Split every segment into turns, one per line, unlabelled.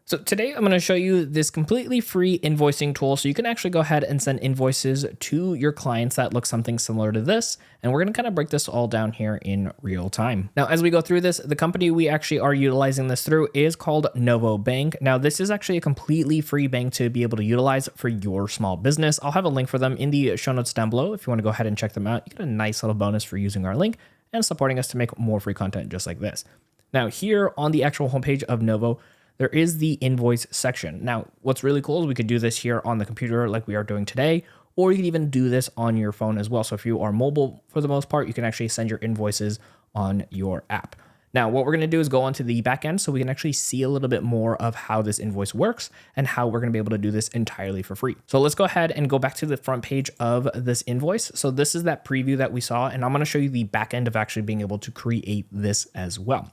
So today I'm going to show you this completely free invoicing tool so you can actually go ahead and send invoices to your clients that look something similar to this. And we're going to kind of break this all down here in real time. Now, as we go through this, the company we actually are utilizing this through is called Novo Bank. Now, this is actually a completely free bank to be able to utilize for your small business. I'll have a link for them in the show notes down below. If you want to go ahead and check them out, you get a nice little bonus for using our link and supporting us to make more free content just like this. Now, here on the actual homepage of Novo, there is the invoice section. Now, what's really cool is we could do this here on the computer like we are doing today, or you can even do this on your phone as well. So if you are mobile for the most part, you can actually send your invoices on your app. Now, what we're gonna do is go onto the back end so we can actually see a little bit more of how this invoice works and how we're gonna be able to do this entirely for free. So let's go ahead and go back to the front page of this invoice. So this is that preview that we saw, and I'm gonna show you the back end of actually being able to create this as well.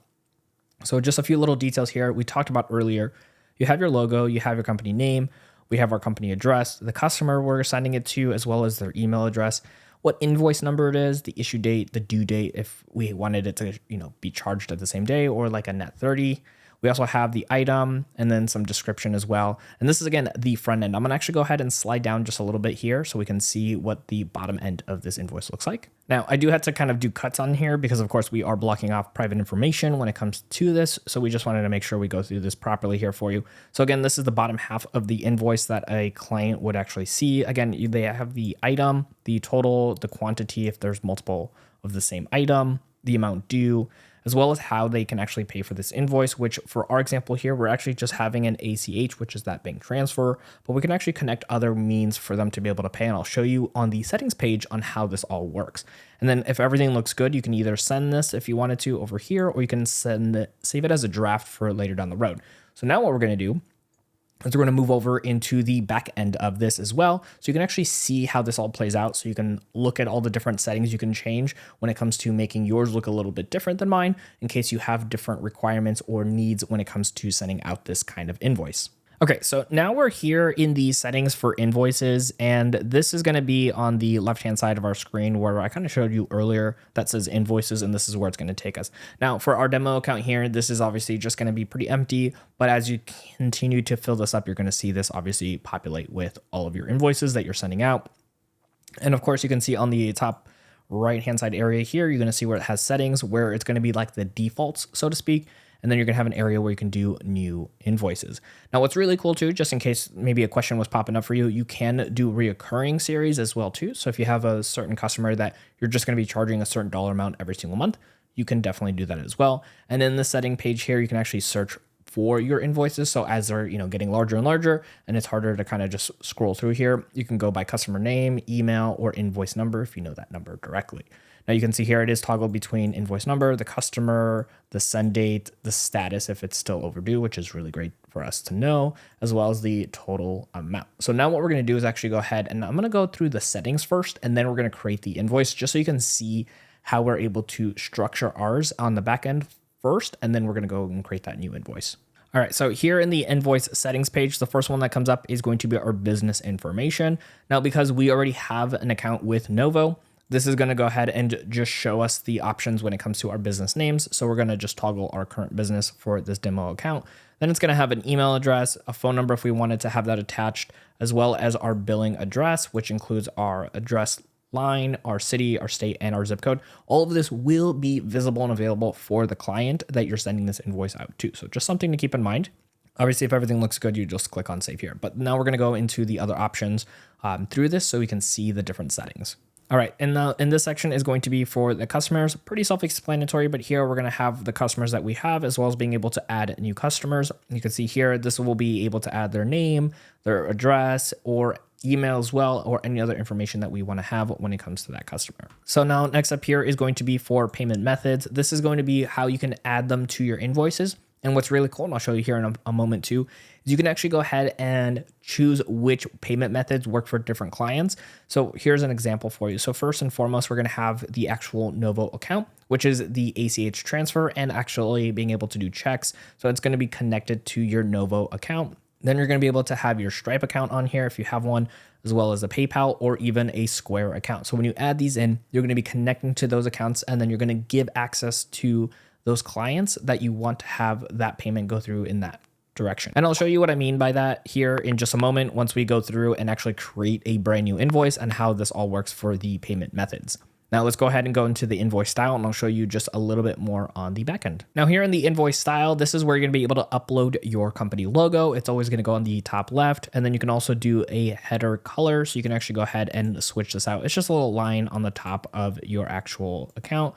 So just a few little details here we talked about earlier. You have your logo, you have your company name, we have our company address, the customer we're sending it to, as well as their email address, what invoice number it is, the issue date, the due date, if we wanted it to, be charged at the same day or like a net 30. We also have the item and then some description as well. And this is, again, the front end. I'm going to actually go ahead and slide down just a little bit here so we can see what the bottom end of this invoice looks like. Now, I do have to kind of do cuts on here because, of course, we are blocking off private information when it comes to this. So we just wanted to make sure we go through this properly here for you. So again, this is the bottom half of the invoice that a client would actually see. Again, they have the item, the total, the quantity, if there's multiple of the same item, the amount due, as well as how they can actually pay for this invoice, which for our example here, we're actually just having an ACH, which is that bank transfer, but we can actually connect other means for them to be able to pay. And I'll show you on the settings page on how this all works. And then if everything looks good, you can either send this if you wanted to over here, or you can save it as a draft for later down the road. So now what we're going to do is we're going to move over into the back end of this as well. So you can actually see how this all plays out. So you can look at all the different settings you can change when it comes to making yours look a little bit different than mine in case you have different requirements or needs when it comes to sending out this kind of invoice. Okay, so now we're here in the settings for invoices, and this is going to be on the left-hand side of our screen where I kind of showed you earlier that says invoices, and this is where it's going to take us. Now, for our demo account here, this is obviously just going to be pretty empty, but as you continue to fill this up, you're going to see this obviously populate with all of your invoices that you're sending out. And of course, you can see on the top right-hand side area here, you're going to see where it has settings, where it's going to be like the defaults, so to speak. And then you're gonna have an area where you can do new invoices. Now, what's really cool too, just in case maybe a question was popping up for you, you can do reoccurring series as well too. So if you have a certain customer that you're just gonna be charging a certain dollar amount every single month, you can definitely do that as well. And in the setting page here, you can actually search for your invoices. So as they're getting larger and larger, and it's harder to kind of just scroll through here, you can go by customer name, email, or invoice number if you know that number directly. Now you can see here it is toggled between invoice number, the customer, the send date, the status if it's still overdue, which is really great for us to know, as well as the total amount. So now what we're going to do is actually go ahead and I'm going to go through the settings first, and then we're going to create the invoice just so you can see how we're able to structure ours on the back end first, and then we're going to go and create that new invoice. All right, so here in the invoice settings page, the first one that comes up is going to be our business information. Now, because we already have an account with Novo, this is going to go ahead and just show us the options when it comes to our business names. So we're going to just toggle our current business for this demo account. Then it's going to have an email address, a phone number if we wanted to have that attached, as well as our billing address, which includes our address line, our city, our state, and our zip code. All of this will be visible and available for the client that you're sending this invoice out to. So just something to keep in mind. Obviously, if everything looks good, you just click on save here. But now we're going to go into the other options through this so we can see the different settings. All right, and in this section is going to be for the customers, pretty self-explanatory, but here we're going to have the customers that we have as well as being able to add new customers. You can see here, this will be able to add their name, their address, or email as well, or any other information that we want to have when it comes to that customer. So now next up here is going to be for payment methods. This is going to be how you can add them to your invoices. And what's really cool, and I'll show you here in a moment too, is you can actually go ahead and choose which payment methods work for different clients. So here's an example for you. So first and foremost, we're going to have the actual Novo account, which is the ACH transfer and actually being able to do checks. So it's going to be connected to your Novo account. Then you're going to be able to have your Stripe account on here if you have one, as well as a PayPal or even a Square account. So when you add these in, you're going to be connecting to those accounts, and then you're going to give access to those clients that you want to have that payment go through in that direction. And I'll show you what I mean by that here in just a moment once we go through and actually create a brand new invoice and how this all works for the payment methods. Now let's go ahead and go into the invoice style, and I'll show you just a little bit more on the back end. Now here in the invoice style, this is where you're going to be able to upload your company logo. It's always going to go on the top left, and then you can also do a header color. So you can actually go ahead and switch this out. It's just a little line on the top of your actual account.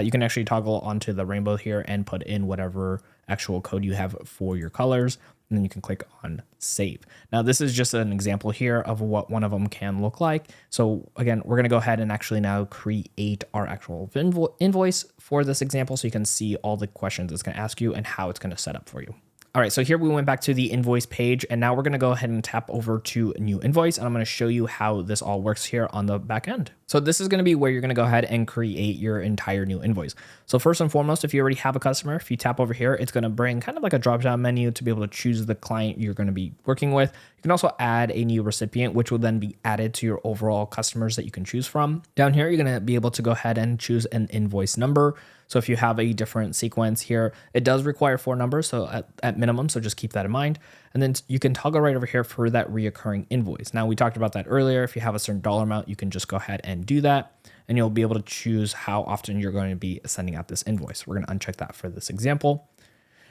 You can actually toggle onto the rainbow here and put in whatever actual code you have for your colors. And then you can click on save. Now this is just an example here of what one of them can look like. So again, we're going to go ahead and actually now create our actual invoice for this example so you can see all the questions it's going to ask you and how it's going to set up for you. All right, so here we went back to the invoice page, and now we're gonna go ahead and tap over to new invoice, and I'm gonna show you how this all works here on the back end. So this is gonna be where you're gonna go ahead and create your entire new invoice. So first and foremost, if you already have a customer, if you tap over here, it's gonna bring kind of like a drop-down menu to be able to choose the client you're gonna be working with. You can also add a new recipient, which will then be added to your overall customers that you can choose from. Down here, you're gonna be able to go ahead and choose an invoice number. So if you have a different sequence here, it does require 4 numbers, so at minimum, so just keep that in mind. And then you can toggle right over here for that reoccurring invoice. Now we talked about that earlier. If you have a certain dollar amount, you can just go ahead and do that, and you'll be able to choose how often you're going to be sending out this invoice. We're going to uncheck that for this example.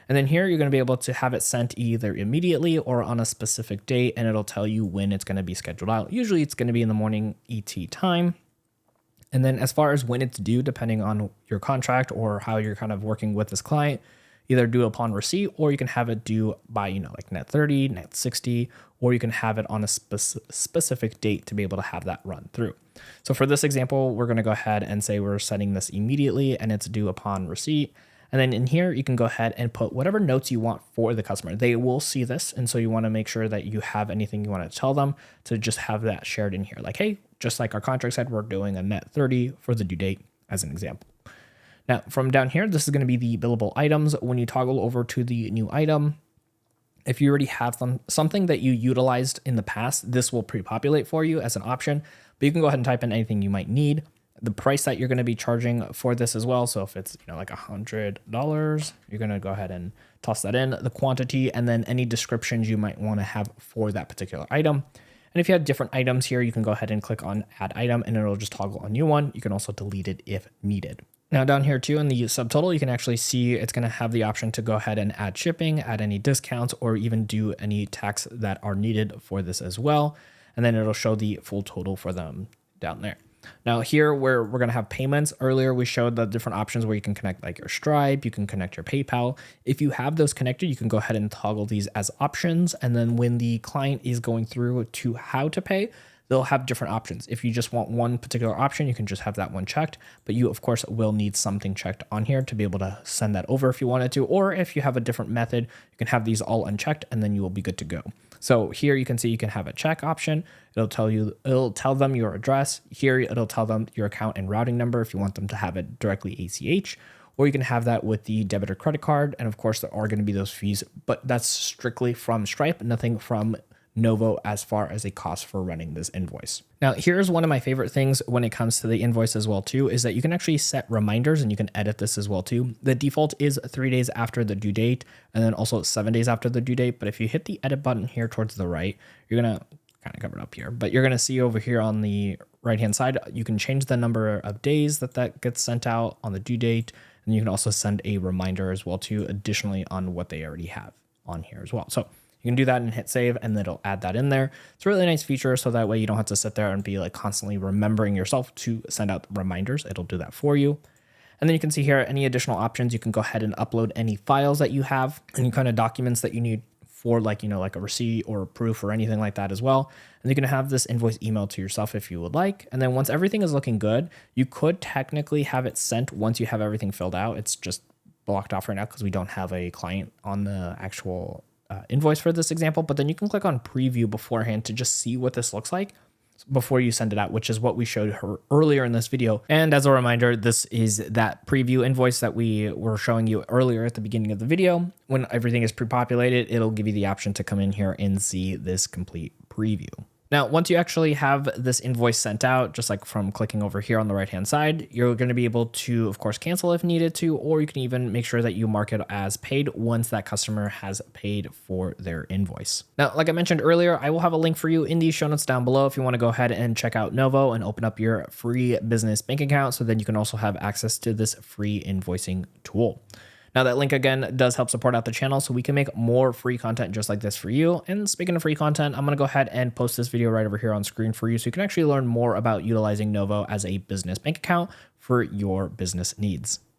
And then here, you're going to be able to have it sent either immediately or on a specific date, and it'll tell you when it's going to be scheduled out. Usually it's going to be in the morning ET time. And then as far as when it's due, depending on your contract or how you're kind of working with this client, either due upon receipt, or you can have it due by, like net 30, net 60, or you can have it on a specific date to be able to have that run through. So for this example, we're going to go ahead and say we're sending this immediately and it's due upon receipt. And then in here, you can go ahead and put whatever notes you want for the customer. They will see this. And so you want to make sure that you have anything you want to tell them to just have that shared in here. Like, hey, just like our contract said, we're doing a net 30 for the due date as an example. Now from down here, this is going to be the billable items. When you toggle over to the new item, if you already have something that you utilized in the past, this will pre-populate for you as an option, but you can go ahead and type in anything you might need. The price that you're going to be charging for this as well. So if it's like $100, you're going to go ahead and toss that in, the quantity, and then any descriptions you might want to have for that particular item. And if you have different items here, you can go ahead and click on add item and it'll just toggle a new one. You can also delete it if needed. Now down here too in the subtotal, you can actually see it's going to have the option to go ahead and add shipping, add any discounts, or even do any tax that are needed for this as well. And then it'll show the full total for them down there. Now here where we're going to have payments, earlier we showed the different options where you can connect like your Stripe, you can connect your PayPal. If you have those connected, you can go ahead and toggle these as options. And then when the client is going through to how to pay, they'll have different options. If you just want one particular option, you can just have that one checked, but you of course will need something checked on here to be able to send that over if you wanted to, or if you have a different method, you can have these all unchecked and then you will be good to go. So here you can see you can have a check option. It'll tell them your address. Here it'll tell them your account and routing number if you want them to have it directly ACH, or you can have that with the debit or credit card. And of course there are going to be those fees, but that's strictly from Stripe, nothing from Novo as far as a cost for running this invoice. Now, here's one of my favorite things when it comes to the invoice as well too, is that you can actually set reminders and you can edit this as well too. The default is 3 days after the due date and then also 7 days after the due date. But if you hit the edit button here towards the right, you're going to kind of cover it up here, but you're going to see over here on the right-hand side, you can change the number of days that gets sent out on the due date. And you can also send a reminder as well too, additionally on what they already have on here as well. So you can do that and hit save and then it'll add that in there. It's a really nice feature. So that way you don't have to sit there and be like constantly remembering yourself to send out reminders. It'll do that for you. And then you can see here, any additional options, you can go ahead and upload any files that you have, any kind of documents that you need for like a receipt or proof or anything like that as well. And you can have this invoice emailed to yourself if you would like. And then once everything is looking good, you could technically have it sent once you have everything filled out. It's just blocked off right now because we don't have a client on the actual invoice for this example, but then you can click on preview beforehand to just see what this looks like before you send it out, which is what we showed her earlier in this video. And as a reminder, this is that preview invoice that we were showing you earlier at the beginning of the video. When everything is pre-populated, it'll give you the option to come in here and see this complete preview. Now, once you actually have this invoice sent out, just like from clicking over here on the right-hand side, you're going to be able to, of course, cancel if needed to, or you can even make sure that you mark it as paid once that customer has paid for their invoice. Now, like I mentioned earlier, I will have a link for you in the show notes down below if you want to go ahead and check out Novo and open up your free business bank account, so then you can also have access to this free invoicing tool. Now that link again does help support out the channel so we can make more free content just like this for you. And speaking of free content, I'm going to go ahead and post this video right over here on screen for you so you can actually learn more about utilizing Novo as a business bank account for your business needs.